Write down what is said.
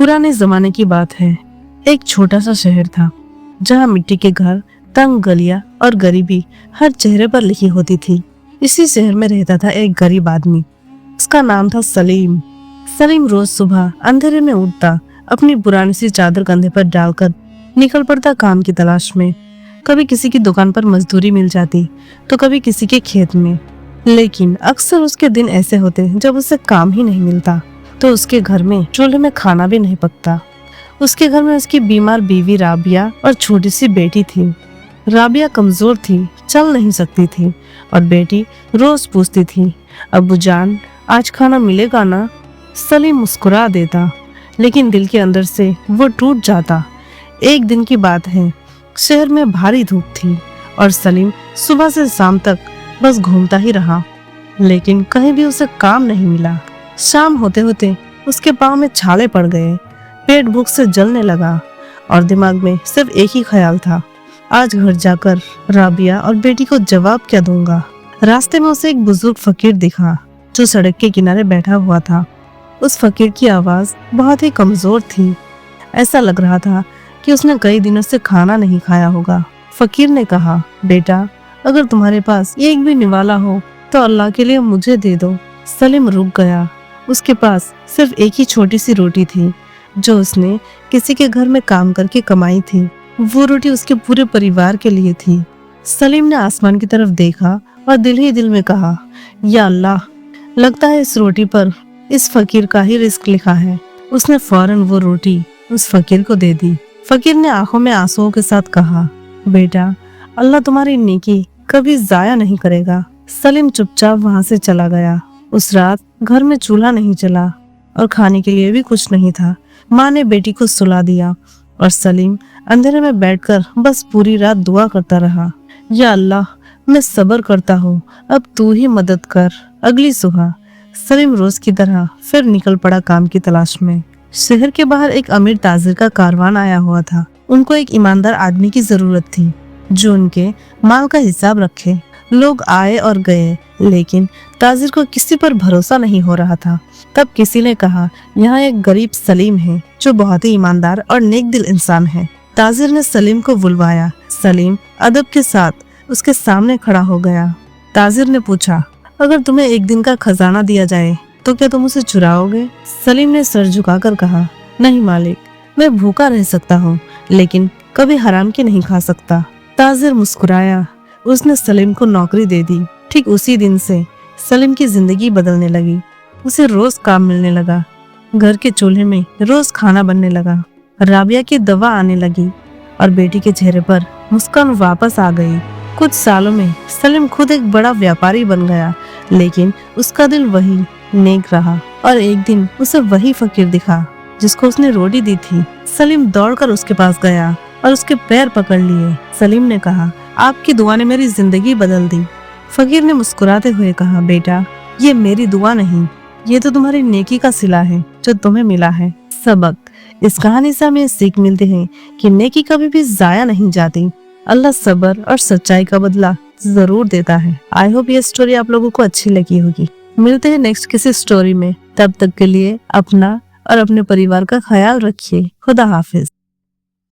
पुराने जमाने की बात है। एक छोटा सा शहर था जहाँ मिट्टी के घर, तंग गलियां और गरीबी हर चेहरे पर लिखी होती थी। इसी शहर में रहता था एक गरीब आदमी। उसका नाम था सलीम। सलीम रोज सुबह अंधेरे में उठता, अपनी पुरानी सी चादर कंधे पर डालकर निकल पड़ता काम की तलाश में। कभी किसी की दुकान पर मजदूरी मिल जाती तो कभी किसी के खेत में, लेकिन अक्सर उसके दिन ऐसे होते जब उसे काम ही नहीं मिलता तो उसके घर में चूल्हे में खाना भी नहीं पकता। उसके घर में उसकी बीमार बीवी राबिया और छोटी सी बेटी थी। राबिया कमजोर थी, चल नहीं सकती थी और बेटी रोज पूछती थी, अब्बू जान आज खाना मिलेगा ना? सलीम मुस्कुरा देता, लेकिन दिल के अंदर से वो टूट जाता। एक दिन की बात है, शहर में भारी धूप थी और सलीम सुबह से शाम तक बस घूमता ही रहा, लेकिन कहीं भी उसे काम नहीं मिला। शाम होते होते उसके पाँव में छाले पड़ गए, पेट भूख से जलने लगा और दिमाग में सिर्फ एक ही ख्याल था, आज घर जाकर राबिया और बेटी को जवाब क्या दूंगा। रास्ते में उसे एक बुजुर्ग फकीर दिखा जो सड़क के किनारे बैठा हुआ था। उस फकीर की आवाज बहुत ही कमजोर थी। ऐसा लग रहा था कि उसने कई दिनों से खाना नहीं खाया होगा। फकीर ने कहा, बेटा अगर तुम्हारे पास एक भी निवाला हो तो अल्लाह के लिए मुझे दे दो। सलीम रुक गया। उसके पास सिर्फ एक ही छोटी सी रोटी थी जो उसने किसी के घर में काम करके कमाई थी। वो रोटी उसके पूरे परिवार के लिए थी। सलीम ने आसमान की तरफ देखा और दिल ही दिल में कहा, या अल्लाह, लगता है इस रोटी पर इस फकीर का ही रिस्क लिखा है। उसने फौरन वो रोटी उस फकीर को दे दी। फकीर ने आंखों में आंसुओं के साथ कहा, बेटा अल्लाह तुम्हारी नेकी कभी जाया नहीं करेगा। सलीम चुपचाप वहां से चला गया। उस रात घर में चूल्हा नहीं चला और खाने के लिए भी कुछ नहीं था। माँ ने बेटी को सुला दिया और सलीम अंधेरे में बैठकर बस पूरी रात दुआ करता रहा, या अल्लाह मैं सब्र करता हूँ, अब तू ही मदद कर। अगली सुबह सलीम रोज की तरह फिर निकल पड़ा काम की तलाश में। शहर के बाहर एक अमीर ताजिर का कारवान आया हुआ था। उनको एक ईमानदार आदमी की जरूरत थी जो उनके माल का हिसाब रखे। लोग आए और गए, लेकिन ताजिर को किसी पर भरोसा नहीं हो रहा था। तब किसी ने कहा, यहाँ एक गरीब सलीम है जो बहुत ही ईमानदार और नेक दिल इंसान है। ताजिर ने सलीम को बुलवाया। सलीम अदब के साथ उसके सामने खड़ा हो गया। ताजिर ने पूछा, अगर तुम्हें एक दिन का खजाना दिया जाए तो क्या तुम उसे चुराओगे? सलीम ने सर झुकाकर कहा, नहीं मालिक, मैं भूखा रह सकता हूँ लेकिन कभी हराम की नहीं खा सकता। ताजिर मुस्कुराया। उसने सलीम को नौकरी दे दी। ठीक उसी दिन से सलीम की जिंदगी बदलने लगी। उसे रोज काम मिलने लगा। घर के चूल्हे में रोज खाना बनने लगा। राबिया की दवा आने लगी और बेटी के चेहरे पर मुस्कान वापस आ गई। कुछ सालों में सलीम खुद एक बड़ा व्यापारी बन गया, लेकिन उसका दिल वही नेक रहा। और एक दिन उसे वही फकीर दिखा जिसको उसने रोटी दी थी। सलीम दौड़कर उसके पास गया और उसके पैर पकड़ लिए। सलीम ने कहा, आपकी दुआ ने मेरी जिंदगी बदल दी। फकीर ने मुस्कुराते हुए कहा, बेटा ये मेरी दुआ नहीं, ये तो तुम्हारी नेकी का सिला है जो तुम्हें मिला है। सबक, इस कहानी से हमें सीख मिलती है कि नेकी कभी भी जाया नहीं जाती। अल्लाह सब्र और सच्चाई का बदला जरूर देता है। आई होप ये स्टोरी आप लोगों को अच्छी लगी होगी। मिलते हैं नेक्स्ट किसी स्टोरी में। तब तक के लिए अपना और अपने परिवार का ख्याल रखिए। खुदा हाफिज।